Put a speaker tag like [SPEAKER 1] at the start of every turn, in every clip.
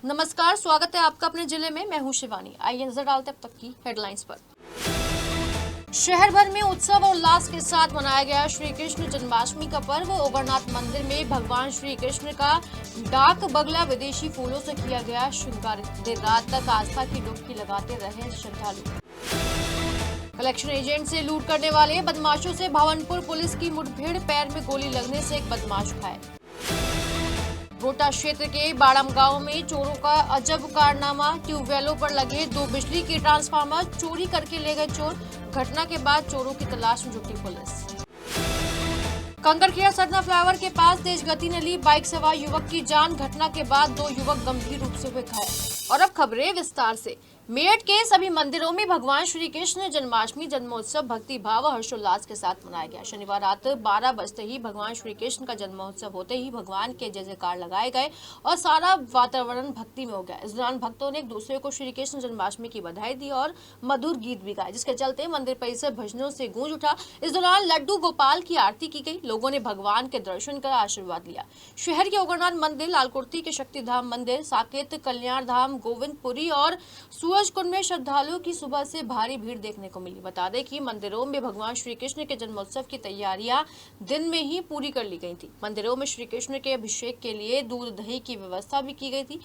[SPEAKER 1] नमस्कार, स्वागत है आपका अपने जिले में। मैं हूं शिवानी। आइए नजर डालते हैं अब तक की हेडलाइंस पर। शहर भर में उत्सव और उल्लास के साथ मनाया गया श्री कृष्ण जन्माष्टमी का पर्व। ओबरनाथ मंदिर में भगवान श्री कृष्ण का डाक बगला विदेशी फूलों से किया गया श्रृंगार। देर रात तक आस्था की डुबकी लगाते रहे श्रद्धालु। कलेक्शन एजेंट से लूट करने वाले बदमाशों से भावनपुर पुलिस की मुठभेड़, पैर में गोली लगने से एक बदमाश घायल। रोटा क्षेत्र के बाड़म गांव में चोरों का अजब कारनामा। ट्यूबवेलों पर लगे 2 बिजली के ट्रांसफार्मर चोरी करके ले गए चोर। घटना के बाद चोरों की तलाश में जुटी पुलिस। कंकड़खेड़ा सरना फ्लाईओवर के पास तेज गति ने ली बाइक सवार युवक की जान। घटना के बाद 2 युवक गंभीर रूप से हुए घायल। और अब खबरें विस्तार से। मेरठ के सभी मंदिरों में भगवान श्री कृष्ण जन्माष्टमी जन्मोत्सव भक्ति भाव और हर्षोल्लास के साथ मनाया गया। शनिवार रात 12 बजते ही भगवान श्री कृष्ण का जन्मोत्सव होते ही भगवान के जय जयकार लगाए गए और सारा वातावरण भक्ति में हो गया। इस दौरान भक्तों ने एक दूसरे को श्री कृष्ण जन्माष्टमी की बधाई दी और मधुर गीत भी गाए, जिसके चलते मंदिर परिसर भजनों से गूंज उठा। इस दौरान लड्डू गोपाल की आरती की गई। लोगों ने भगवान के दर्शन कर आशीर्वाद लिया। शहर के ओबरनाथ मंदिर, लालकुर्ती के शक्तिधाम मंदिर, साकेत कल्याण धाम, गोविंदपुरी और सूरजकुंड में श्रद्धालुओं की सुबह से भारी भीड़ देखने को मिली। बता दें कि मंदिरों में भगवान श्री कृष्ण के जन्मोत्सव की तैयारियां दिन में ही पूरी कर ली गई थी। मंदिरों में श्री कृष्ण के अभिषेक के लिए दूध दही की व्यवस्था भी की गई थी।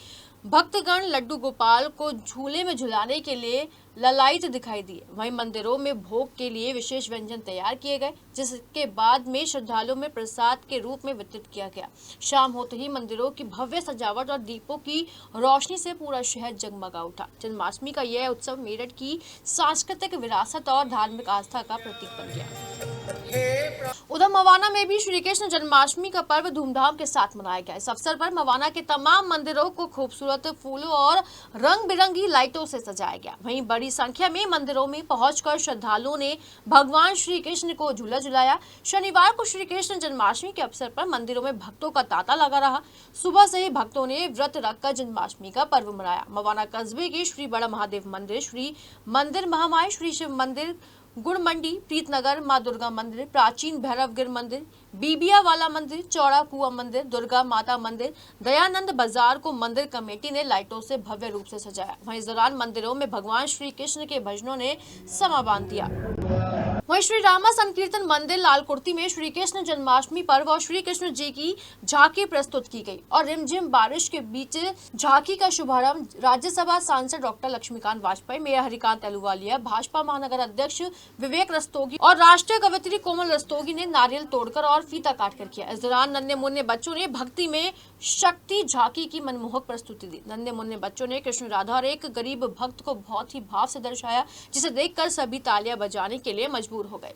[SPEAKER 1] भक्तगण लड्डू गोपाल को झूले में झुलाने के लिए ललायित दिखाई दिए। वहीं मंदिरों में भोग के लिए विशेष व्यंजन तैयार किए गए, जिसके बाद में श्रद्धालुओं में प्रसाद के रूप में वितरित किया गया। शाम होते ही मंदिरों की भव्य सजावट और दीपों की रोशनी से पूरा शहर जगमगा उठा। जन्माष्टमी का यह उत्सव मेरठ की सांस्कृतिक विरासत और धार्मिक आस्था का प्रतीक बन गया। उधर मवाना में भी श्री कृष्ण जन्माष्टमी का पर्व धूमधाम के साथ मनाया गया। इस अवसर पर मवाना के तमाम मंदिरों को खूबसूरत फूलों और रंग बिरंगी लाइटों से सजाया गया। वहीं बड़ी संख्या में मंदिरों में पहुंचकर श्रद्धालुओं ने भगवान श्री कृष्ण को झूला झुलाया। शनिवार को श्री कृष्ण जन्माष्टमी के अवसर पर मंदिरों में भक्तों का तांता लगा रहा। सुबह से ही भक्तों ने व्रत रखकर जन्माष्टमी का पर्व मनाया। मवाना कस्बे के श्री बड़ा महादेव मंदिर, श्री मंदिर महामाई, श्री शिव मंदिर, गुड़ मंडी, प्रीतनगर, माँ दुर्गा मंदिर, प्राचीन भैरवगिर मंदिर, बीबिया वाला मंदिर, चौड़ा कुआ मंदिर, दुर्गा माता मंदिर, दयानंद बाजार को मंदिर कमेटी ने लाइटों से भव्य रूप से सजाया। वहीं इस दौरान मंदिरों में भगवान श्री कृष्ण के भजनों ने समा बांध दिया। वहीं श्री रामा संकीर्तन मंदिर लालकुर्ती में श्री कृष्ण जन्माष्टमी पर्व और श्री कृष्ण जी की झांकी प्रस्तुत की गई और रिमझिम बारिश के बीच झांकी का शुभारंभ राज्यसभा सांसद डॉक्टर लक्ष्मीकांत वाजपेयी, मेयर हरिकांत अहलूवालिया, भाजपा महानगर अध्यक्ष विवेक रस्तोगी और राष्ट्रीय कवयित्री कोमल रस्तोगी ने नारियल तोड़कर और फीता काटकर किया। इस दौरान नन्हे मुन्ने बच्चों ने भक्ति में शक्ति झांकी की मनमोहक प्रस्तुति दी। नन्हे मुन्ने बच्चों ने कृष्ण राधा और एक गरीब भक्त को बहुत ही भाव से दर्शाया, जिसे देखकर सभी तालियां बजाने के लिए मजबूर हो गए।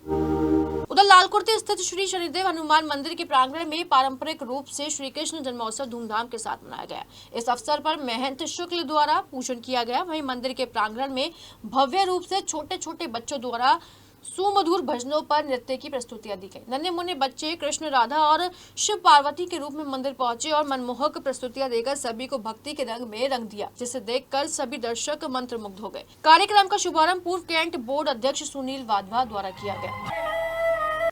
[SPEAKER 1] उधर लालकुर्ती स्थित श्री शनिदेव हनुमान मंदिर के प्रांगण में पारंपरिक रूप से श्री कृष्ण जन्मोत्सव धूमधाम के साथ मनाया गया। इस अवसर पर महंत शुक्ल द्वारा पूजन किया गया। वहीं मंदिर के प्रांगण में भव्य रूप से छोटे छोटे बच्चों द्वारा सुमधुर भजनों पर नृत्य की प्रस्तुतियां दी गई। नन्हे मुन्ने बच्चे कृष्ण राधा और शिव पार्वती के रूप में मंदिर पहुंचे और मनमोहक प्रस्तुतियां देकर सभी को भक्ति के रंग में रंग दिया, जिसे देखकर सभी दर्शक मंत्रमुग्ध हो गए। कार्यक्रम का शुभारंभ पूर्व कैंट बोर्ड अध्यक्ष सुनील वाधवा द्वारा किया गया।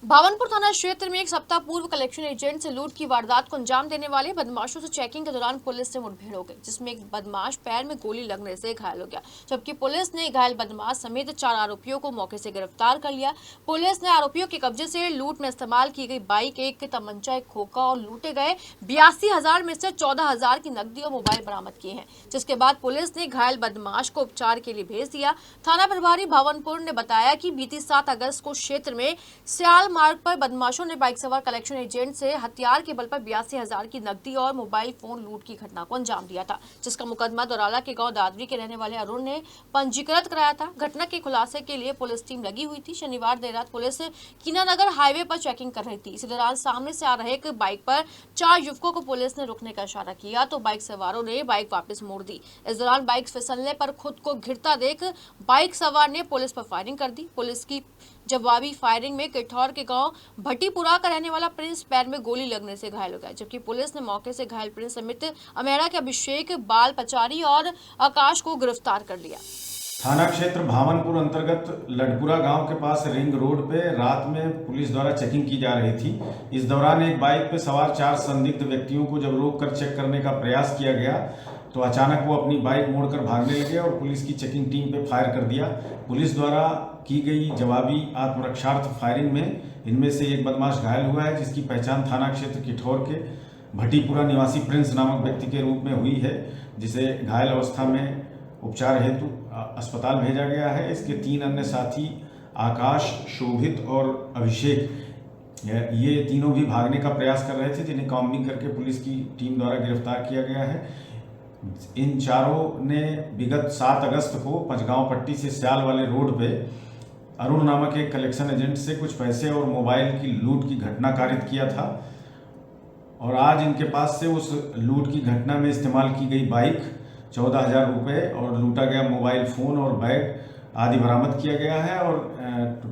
[SPEAKER 1] भावनपुर थाना क्षेत्र में एक सप्ताह पूर्व कलेक्शन एजेंट से लूट की वारदात को अंजाम देने वाले बदमाशों से चेकिंग के दौरान पुलिस से मुठभेड़ हो गई, जिसमें एक बदमाश पैर में गोली लगने से घायल हो गया, जबकि पुलिस ने घायल बदमाश समेत 4 आरोपियों को मौके से गिरफ्तार कर लिया। पुलिस ने आरोपियों के कब्जे से लूट में इस्तेमाल की गई बाइक, एक तमंचा, एक खोखा और लूटे गए 82,000 में से 14,000 की नकदी और मोबाइल बरामद किए हैं, जिसके बाद पुलिस ने घायल बदमाश को उपचार के लिए भेज दिया। थाना प्रभारी भावनपुर ने बताया कि बीती 7 अगस्त को क्षेत्र में स्याल मार्ग पर बदमाशों ने बाइक सवार कलेक्शन एजेंट से हथियार के बल पर 82,000 की नकदी और मोबाइल फोन लूट की घटना को अंजाम दिया था, जिसका मुकदमा दौराला के गांव दादरी के रहने वाले अरुण ने पंजीकृत कराया था। घटना के खुलासे के लिए पुलिस टीम लगी हुई थी। शनिवार देर रात पुलिस कीनानगर हाईवे पर चेकिंग कर रही थी। इसी दौरान सामने से आ रहे एक बाइक पर 4 युवकों को पुलिस ने रुकने का इशारा किया तो बाइक सवारों ने बाइक वापस मोड़ दी। इस दौरान बाइक फिसलने पर खुद को घिरता देख बाइक सवार ने पुलिस पर फायरिंग कर दी। पुलिस की जवाबी फायरिंग में किठौर के गांव भट्टीपुरा का रहने वाला प्रिंस पैर में गोली लगने से घायल हो गया, जबकि पुलिस ने मौके से घायल प्रिंस समेत अमेरा के अभिषेक, बाल पचारी और आकाश को गिरफ्तार कर लिया।
[SPEAKER 2] थाना क्षेत्र भावनपुर अंतर्गत लडपुरा गांव के पास रिंग रोड पे रात में पुलिस द्वारा चेकिंग की जा रही थी। इस दौरान एक बाइक पे सवार 4 संदिग्ध व्यक्तियों को जब रोक कर चेक करने का प्रयास किया गया तो अचानक वो अपनी बाइक मोड़कर भागने लगे और पुलिस की चेकिंग टीम पे फायर कर दिया। पुलिस द्वारा की गई जवाबी आत्मरक्षार्थ फायरिंग में इनमें से एक बदमाश घायल हुआ है, जिसकी पहचान थाना क्षेत्र किठौर के भट्टीपुरा निवासी प्रिंस नामक व्यक्ति के रूप में हुई है, जिसे घायल अवस्था में उपचार हेतु अस्पताल भेजा गया है। इसके 3 अन्य साथी आकाश, शोभित और अभिषेक, ये तीनों भी भागने का प्रयास कर रहे थे, जिन्हें कॉम्बिंग करके पुलिस की टीम द्वारा गिरफ्तार किया गया है। इन चारों ने विगत 7 अगस्त को पंचगांव पट्टी से स्याल वाले रोड पे अरुण नामक एक कलेक्शन एजेंट से कुछ पैसे और मोबाइल की लूट की घटना कारित किया था और आज इनके पास से उस लूट की घटना में इस्तेमाल की गई बाइक, 14,000 रुपये और लूटा गया मोबाइल फ़ोन और बैग आदि बरामद किया गया है। और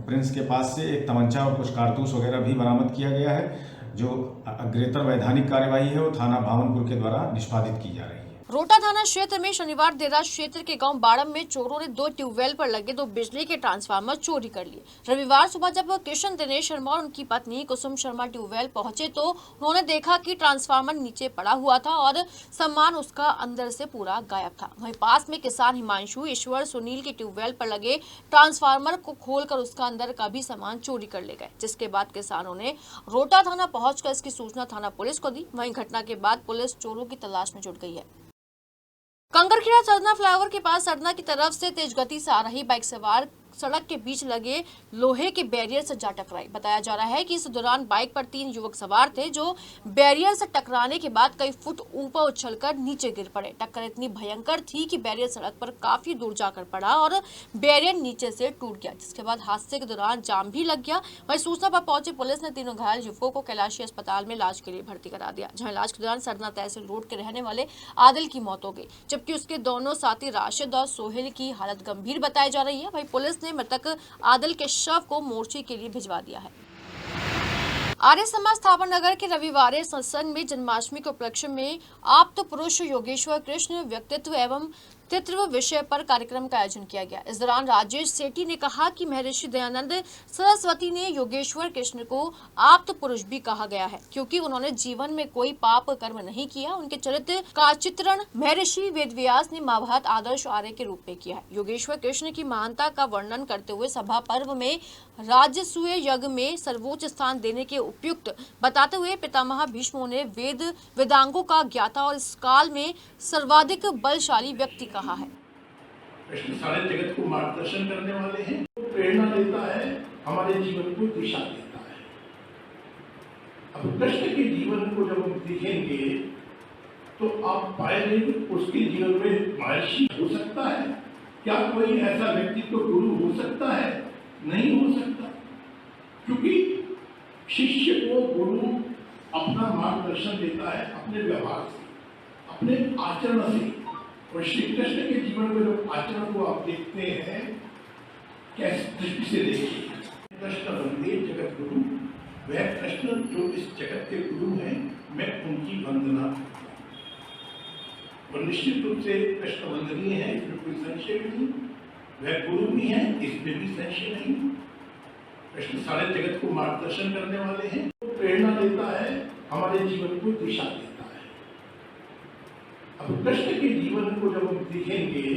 [SPEAKER 2] प्रिंस के पास से एक तमंचा और कुछ कारतूस वगैरह भी बरामद किया गया है। जो अग्रेतर वैधानिक कार्यवाही है वो थाना भावनपुर के द्वारा निष्पादित की जा रही है।
[SPEAKER 1] रोटा थाना क्षेत्र में शनिवार देर रात क्षेत्र के गांव बाड़म में चोरों ने 2 ट्यूबवेल पर लगे 2 बिजली के ट्रांसफार्मर चोरी कर लिए। रविवार सुबह जब किशन दिनेश शर्मा और उनकी पत्नी कुसुम शर्मा ट्यूबवेल पहुंचे तो उन्होंने देखा कि ट्रांसफार्मर नीचे पड़ा हुआ था और सामान उसका अंदर से पूरा गायब था। वहीं पास में किसान हिमांशु, ईश्वर, सुनील के ट्यूबवेल पर लगे ट्रांसफार्मर को खोलकर उसका अंदर का भी सामान चोरी कर ले गए, जिसके बाद किसानों ने रोटा थाना पहुंचकर इसकी सूचना थाना पुलिस को दी। वहीं घटना के बाद पुलिस चोरों की तलाश में जुट गई है। कंकरखेड़ा सरना फ्लाईओवर के पास सरना की तरफ से तेज गति से आ रही बाइक सवार सड़क के बीच लगे लोहे के बैरियर से जा टकराई। बताया जा रहा है कि इस दौरान बाइक पर 3 युवक सवार थे, जो बैरियर से टकराने के बाद कई फुट ऊपर उछलकर नीचे गिर पड़े। टक्कर इतनी भयंकर थी कि बैरियर सड़क पर काफी दूर जाकर पड़ा और बैरियर नीचे से टूट गया, जिसके बाद हादसे के दौरान जाम भी लग गया। वहीं सूचना पर पहुंची पुलिस ने तीनों घायल युवकों को कैलाशी अस्पताल में इलाज के लिए भर्ती करा दिया, जहाँ इलाज के दौरान सरना तहसील रोड के रहने वाले आदिल की मौत हो गई, जबकि उसके दोनों साथी राशिद और सोहेल की हालत गंभीर बताई जा रही है। वहीं पुलिस ने मृतक आदिल के शव को मोर्चे के लिए भिजवा दिया है। आर्य समाज स्थापन नगर के रविवार सत्संग में जन्माष्टमी के उपलक्ष्य में आप्त पुरुष योगेश्वर कृष्ण व्यक्तित्व एवं तित्व विषय पर कार्यक्रम का आयोजन किया गया। इस दौरान राजेश सेठी ने कहा कि महर्षि दयानंद सरस्वती ने योगेश्वर कृष्ण को आप्त पुरुष भी कहा गया है, क्योंकि उन्होंने जीवन में कोई पाप कर्म नहीं किया। उनके चरित्र का चित्रण महर्षि वेदव्यास ने महाभारत आदर्श आर्य के रूप में किया है। योगेश्वर कृष्ण की महानता का वर्णन करते हुए सभा पर्व में राजसूय यज्ञ में सर्वोच्च स्थान देने के उपयुक्त बताते हुए पितामह भीष्म ने वेदांगों का ज्ञाता और इस काल में सर्वाधिक बलशाली व्यक्ति कहा है।
[SPEAKER 3] कृष्ण सारे जगत को मार्गदर्शन करने वाले हैं, वो प्रेरणा देता है, हमारे जीवन को दिशा देता है। अब कृष्ण के जीवन को जब हम देखेंगे तो आप पाएंगे कि उसके जीवन में महर्षि हो सकता है क्या? कोई ऐसा व्यक्तित्व गुरु हो सकता है? नहीं हो सकता, क्योंकि शिष्य को गुरु अपना मार्गदर्शन देता है अपने व्यवहार से, अपने आचरण से। और श्री कृष्ण के जीवन में जो आचरण को आप देखते हैं, कैसे दृष्टि से देखिए। कृष्ण वंदे जगत गुरु, वह कृष्ण जो इस जगत के गुरु हैं, मैं उनकी वंदना करता हूँ। और निश्चित रूप से कृष्ण वंदनीय है, इसमें कोई संशय नहीं। वह गुरु भी है, इसमें भी संशय नहीं। कृष्ण सारे जगत को मार्गदर्शन करने वाले हैं, वो प्रेरणा देता है, हमारे जीवन को दिशा देता है। अब कृष्ण के जीवन को जब हम देखेंगे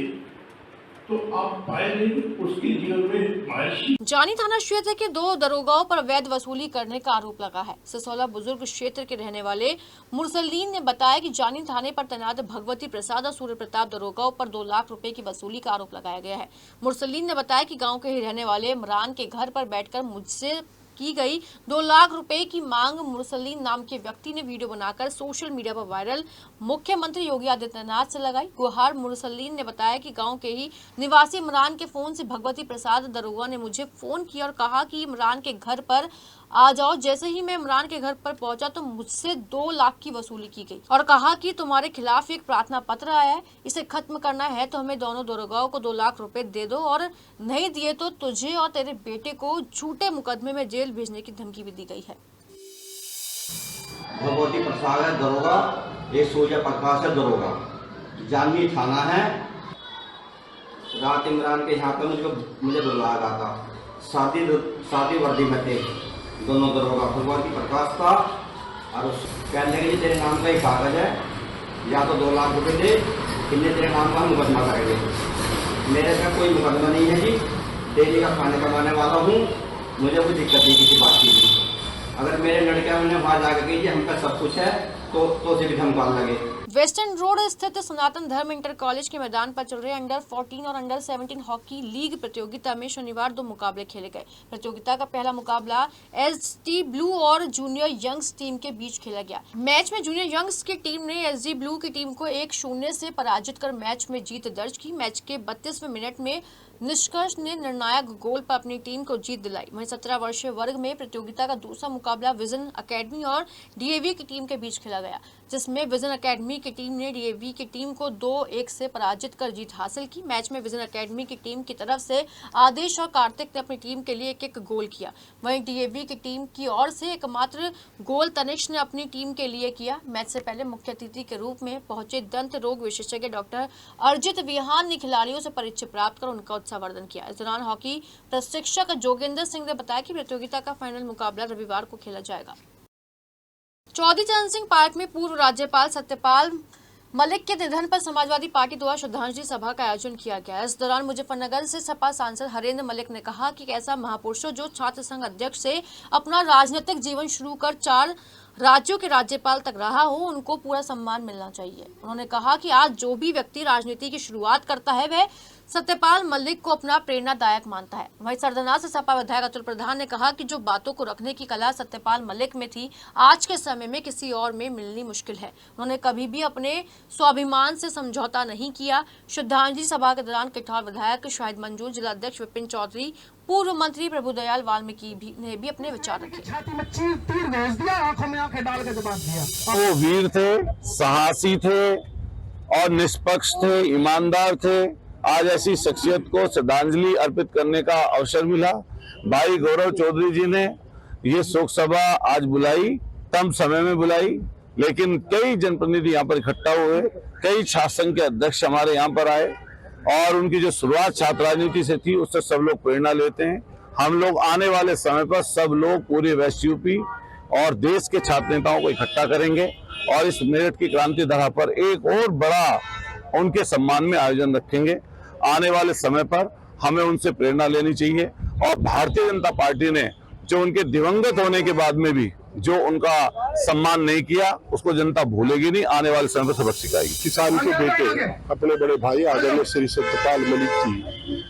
[SPEAKER 3] तो आप पाएंगे कि उसके जीवन में महर्षि।
[SPEAKER 1] जानी थाना क्षेत्र के 2 दरोगाओं पर अवैध वसूली करने का आरोप लगा है। सिसौला बुजुर्ग क्षेत्र के रहने वाले मुरसलीन ने बताया कि जानी थाने पर तैनात भगवती प्रसाद और सूर्य प्रताप दरोगाओं पर 2 लाख रुपए की वसूली का आरोप लगाया गया है। मुरसलीन ने बताया कि गाँव के ही रहने वाले इमरान के घर पर बैठकर मुझसे की गई 2 लाख रुपए की मांग मुरसलीन नाम के व्यक्ति ने वीडियो बनाकर सोशल मीडिया पर वायरल मुख्यमंत्री योगी आदित्यनाथ से लगाई गुहार। मुरसलीन ने बताया कि गांव के ही निवासी इमरान के फोन से भगवती प्रसाद दरोगा ने मुझे फोन किया और कहा कि इमरान के घर पर आ जाओ। जैसे ही मैं इमरान के घर पर पहुंचा तो मुझसे 2 लाख की वसूली की गई और कहा कि तुम्हारे खिलाफ एक प्रार्थना पत्र आया है, इसे खत्म करना है तो हमें दोनों दरोगाओं को 2 लाख रुपए दे दो और नहीं दिए तो तुझे और तेरे बेटे को झूठे मुकदमे में जेल भेजने की धमकी भी दी गई है।
[SPEAKER 4] भगवती प्रसाद है दरोगा, ये सूर्य प्रकाश है दरोगा, जानी थाना है। रात इमरान के यहाँ पे मुझे बुलाया गया था, शादी वर्दी में थे दोनों दरोगा, भगवती प्रकाश था और कहने लगे तेरे नाम का ही कागज है, या तो 2 लाख रुपए दे कितने तेरे नाम का मुकदमा करेंगे। मेरे पे कोई मुकदमा नहीं है जी, डेली का खाने कमाने वाला हूँ, मुझे कोई दिक्कत नहीं किसी बात की भी। अगर मेरे लड़के उन्हें वहाँ जाकर गई हम पे सब कुछ है तो उसे भी धमकान लगे।
[SPEAKER 1] वेस्टर्न रोड स्थित सनातन धर्म इंटर कॉलेज के मैदान पर चल रहे अंडर 14 और अंडर 17 हॉकी लीग प्रतियोगिता में शनिवार 2 मुकाबले खेले गए। प्रतियोगिता का पहला मुकाबला एसडी ब्लू और जूनियर यंग्स टीम के बीच खेला गया। मैच में जूनियर यंग्स की टीम ने एसडी ब्लू की टीम को 1-0 से पराजित कर मैच में जीत दर्ज की। मैच के 32वें मिनट में निष्कर्ष ने निर्णायक गोल पर अपनी टीम को जीत दिलाई। वहीं 17 वर्षीय वर्ग में प्रतियोगिता का दूसरा मुकाबला विजन एकेडमी और डीएवी की टीम के बीच खेला गया, जिसमें विजन एकेडमी की टीम ने डीएवी की टीम को 2-1 से पराजित कर जीत हासिल की। मैच में विजन एकेडमी की टीम की तरफ से आदेश और कार्तिक ने अपनी टीम के लिए एक गोल किया। वहीं डीएवी की टीम की ओर से एकमात्र गोल तनिष्क ने अपनी टीम के लिए किया। मैच से पहले मुख्य अतिथि के रूप में पहुंचे दंत रोग विशेषज्ञ डॉक्टर अर्जित विहान ने खिलाड़ियों से परिचय प्राप्त कर उनका उत्साहवर्धन किया। इस दौरान हॉकी प्रशिक्षक जोगेंद्र सिंह ने बताया कि प्रतियोगिता का फाइनल मुकाबला रविवार को खेला जाएगा। चौधरी चरण सिंह पार्क में पूर्व राज्यपाल सत्यपाल मलिक के निधन पर समाजवादी पार्टी द्वारा श्रद्धांजलि सभा का आयोजन किया गया। इस दौरान मुजफ्फरनगर से सपा सांसद हरेंद्र मलिक ने कहा कि ऐसा महापुरुषों जो छात्र संघ अध्यक्ष से अपना राजनीतिक जीवन शुरू कर 4 राज्यों के राज्यपाल तक रहा हो, उनको पूरा सम्मान मिलना चाहिए। उन्होंने कहा कि आज जो भी व्यक्ति राजनीति की शुरुआत करता है वह सत्यपाल मलिक को अपना प्रेरणादायक मानता है। वहीं सरदना से सपा विधायक अतुल प्रधान ने कहा कि जो बातों को रखने की कला सत्यपाल मलिक में थी, आज के समय में किसी और में मिलनी मुश्किल है। उन्होंने कभी भी अपने स्वाभिमान से समझौता नहीं किया। श्रद्धांजलि सभा के दौरान किठौर विधायक शाहिद मंजूर, जिलाध्यक्ष विपिन चौधरी, पूर्व मंत्री प्रभुदयाल वाल्मीकि ने भी अपने विचार रखे।
[SPEAKER 5] वो वीर थे, साहसी थे और निष्पक्ष थे, ईमानदार थे। आज ऐसी शख्सियत को श्रद्धांजलि अर्पित करने का अवसर मिला। भाई गौरव चौधरी जी ने ये शोक सभा आज बुलाई, कम समय में बुलाई, लेकिन कई जनप्रतिनिधि यहाँ पर इकट्ठा हुए, कई छात्र संघ के अध्यक्ष हमारे यहाँ पर आए और उनकी जो शुरुआत छात्र राजनीति से थी उससे सब लोग प्रेरणा लेते हैं। हम लोग आने वाले समय पर सब लोग पूरे वेस्ट यूपी और देश के छात्र नेताओं को इकट्ठा करेंगे और इस मेरठ की क्रांति धरा पर एक और बड़ा उनके सम्मान में आयोजन रखेंगे। आने वाले समय पर हमें उनसे प्रेरणा लेनी चाहिए और भारतीय जनता पार्टी ने जो उनके दिवंगत होने के बाद में भी जो उनका सम्मान नहीं किया उसको जनता भूलेगी नहीं, आने वाले समय पर सबक सिखाएगी।
[SPEAKER 6] किसान के बेटे अपने बड़े भाई आदरणीय श्री सत्यपाल मलिक जी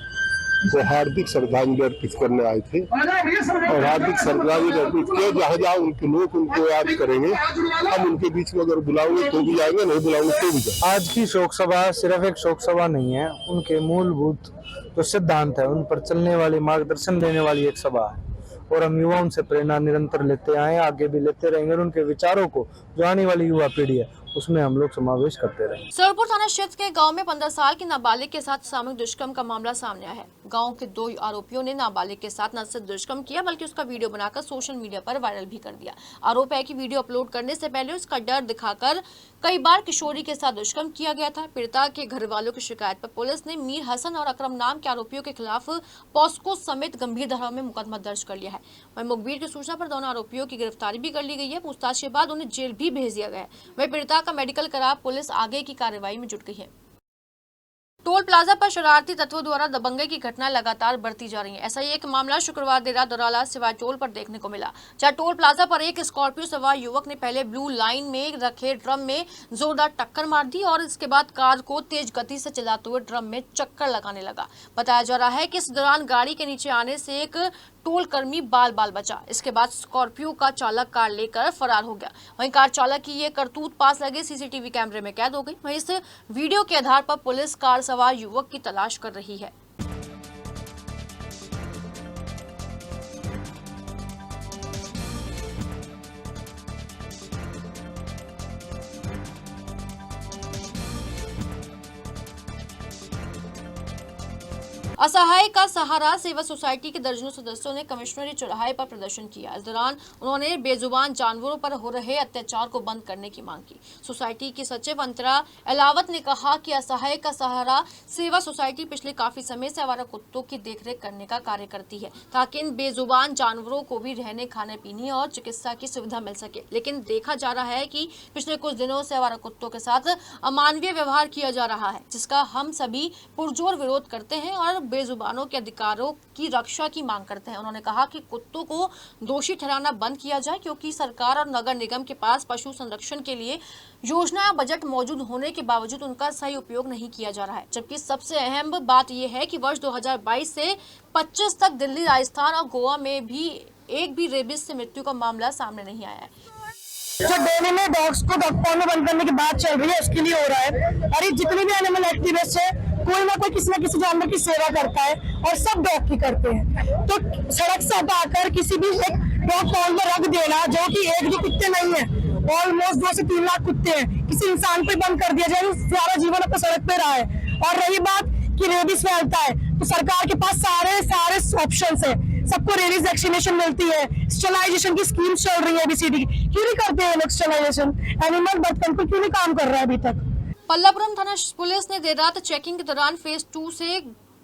[SPEAKER 6] को हार्दिक श्रद्धांजलि अर्पित करने आए थे और हार्दिक श्रद्धांजलि अर्पित किए। जहाँ जहाँ उनके लोग उनको याद करेंगे, हम उनके बीच में अगर बुलाओगे तो भी जाएंगे, नहीं बुलाओगे तो भी जाएंगे।
[SPEAKER 7] आज की शोक सभा सिर्फ एक शोक सभा नहीं है, उनके मूलभूत जो सिद्धांत है उन पर चलने वाली, मार्गदर्शन देने वाली एक सभा है और हम युवा उनसे प्रेरणा निरंतर लेते आए, आगे भी लेते रहेंगे और उनके विचारों को जो आने वाली युवा पीढ़ी है उसमें हम लोग समावेश करते रहे।
[SPEAKER 1] सरपुर थाना क्षेत्र के गांव में 15 साल की नाबालिग के साथ सामूहिक दुष्कर्म का मामला सामने आया है। गांव के 2 आरोपियों ने नाबालिग के साथ न सिर्फ दुष्कर्म किया बल्कि उसका वीडियो बनाकर सोशल मीडिया पर वायरल भी कर दिया। आरोप है कि वीडियो अपलोड करने से पहले उसका डर दिखाकर कई बार किशोरी के साथ दुष्कर्म किया गया था। पीड़िता के घर वालों की शिकायत पर पुलिस ने मीर हसन और अकरम नाम के आरोपियों के खिलाफ पॉस्को समेत गंभीर धाराओं में मुकदमा दर्ज कर लिया है। वहीं मुखबिर की सूचना पर दोनों आरोपियों की गिरफ्तारी भी कर ली गई है। पूछताछ के बाद उन्हें जेल भी भेज दिया गया है। वहीं पीड़िता का मेडिकल करा पुलिस आगे की कार्रवाई में जुट गई है। टोल प्लाजा पर शरारती तत्वों द्वारा दबंगई की घटना लगातार बढ़ती जा रही है। ऐसा ही एक मामला शुक्रवार देर रात दौराला सिवाय टोल पर देखने को मिला, जहां टोल प्लाजा पर एक स्कॉर्पियो सवार युवक ने पहले ब्लू लाइन में रखे ड्रम में जोरदार टक्कर मार दी और इसके बाद कार को तेज गति से चलाते हुए ड्रम में चक्कर लगाने लगा। बताया जा रहा है कि इस दौरान गाड़ी के नीचे आने से एक टोल कर्मी बाल बचा। इसके बाद स्कॉर्पियो का चालक कार लेकर फरार हो गया। वहीं कार चालक की ये करतूत पास लगे सीसीटीवी कैमरे में कैद हो गई। वहीं इस वीडियो के आधार पर पुलिस कार सवार युवक की तलाश कर रही है। असहाय का सहारा सेवा सोसाइटी के दर्जनों सदस्यों ने कमिश्नरी चौराहे पर प्रदर्शन किया। इस दौरान उन्होंने बेजुबान जानवरों पर हो रहे अत्याचार को बंद करने की मांग की। सोसाइटी की सचिव अंतरा एलावत ने कहा कि असहाय का सहारा सेवा सोसाइटी पिछले काफी समय से आवारा कुत्तों की देखरेख करने का कार्य करती है, ताकि इन बेजुबान जानवरों को भी रहने, खाने पीने और चिकित्सा की सुविधा मिल सके। लेकिन देखा जा रहा है कि पिछले कुछ दिनों से आवारा कुत्तों के साथ अमानवीय व्यवहार किया जा रहा है, जिसका हम सभी पुरजोर विरोध करते हैं और बेजुबानों के अधिकारों की रक्षा की मांग करते हैं। उन्होंने कहा कि कुत्तों को दोषी ठहराना बंद किया जाए, क्योंकि सरकार और नगर निगम के पास पशु संरक्षण के लिए योजना बजट मौजूद होने के बावजूद उनका सही उपयोग नहीं किया जा रहा है। जबकि सबसे अहम बात यह है कि वर्ष 2022 से 25 तक दिल्ली, राजस्थान और गोवा में भी एक भी रेबीज से मृत्यु का मामला सामने नहीं आया है।
[SPEAKER 8] जो दिल्ली में डॉग्स को डॉग पॉन्ड में बंद करने की बात चल रही है, उसके लिए हो रहा है। और ये जितने भी एनिमल एक्टिविस्ट है, कोई ना कोई किसी न किसी जानवर की सेवा करता है और सब डॉग की करते हैं। तो सड़क से हटाकर किसी भी एक डॉग पॉन्ड में रख देना, जो कि एक भी कुत्ते नहीं है, ऑलमोस्ट 2 से 3 लाख कुत्ते हैं, किसी इंसान पे बंद कर दिया जाए, सारा जीवन अपने सड़क पे रहा है। और रही बात कि रेबीज फैलता है, तो सरकार के पास सारे ऑप्शंस है, सबको रेबीज वैक्सीनेशन मिलती है, स्टरलाइजेशन की स्कीम चल रही है एबीसीडी की। क्यों नहीं करते हैं लोग स्टरलाइजेशन? एनिमल बर्थ कंट्रोल क्यों नहीं काम कर रहा है अभी तक?
[SPEAKER 1] पल्लापुरम थाना पुलिस ने देर रात चेकिंग के दौरान फेज 2 से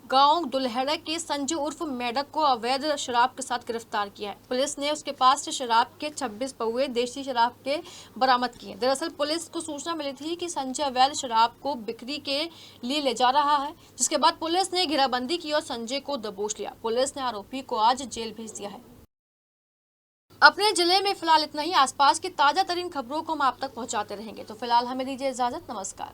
[SPEAKER 1] गांव दुल्हेड़ा के संजय उर्फ मेढक को अवैध शराब के साथ गिरफ्तार किया है। पुलिस ने उसके पास से शराब के 26 पौवे देशी शराब के बरामद किए। दरअसल पुलिस को सूचना मिली थी कि संजय अवैध शराब को बिक्री के लिए ले जा रहा है, जिसके बाद पुलिस ने घेराबंदी की और संजय को दबोच लिया। पुलिस ने आरोपी को आज जेल भेज दिया है। अपने जिले में फिलहाल इतना ही। आसपास की ताजा तरीन खबरों को हम आप तक पहुंचाते रहेंगे। तो फिलहाल हमें दीजिए इजाजत। नमस्कार।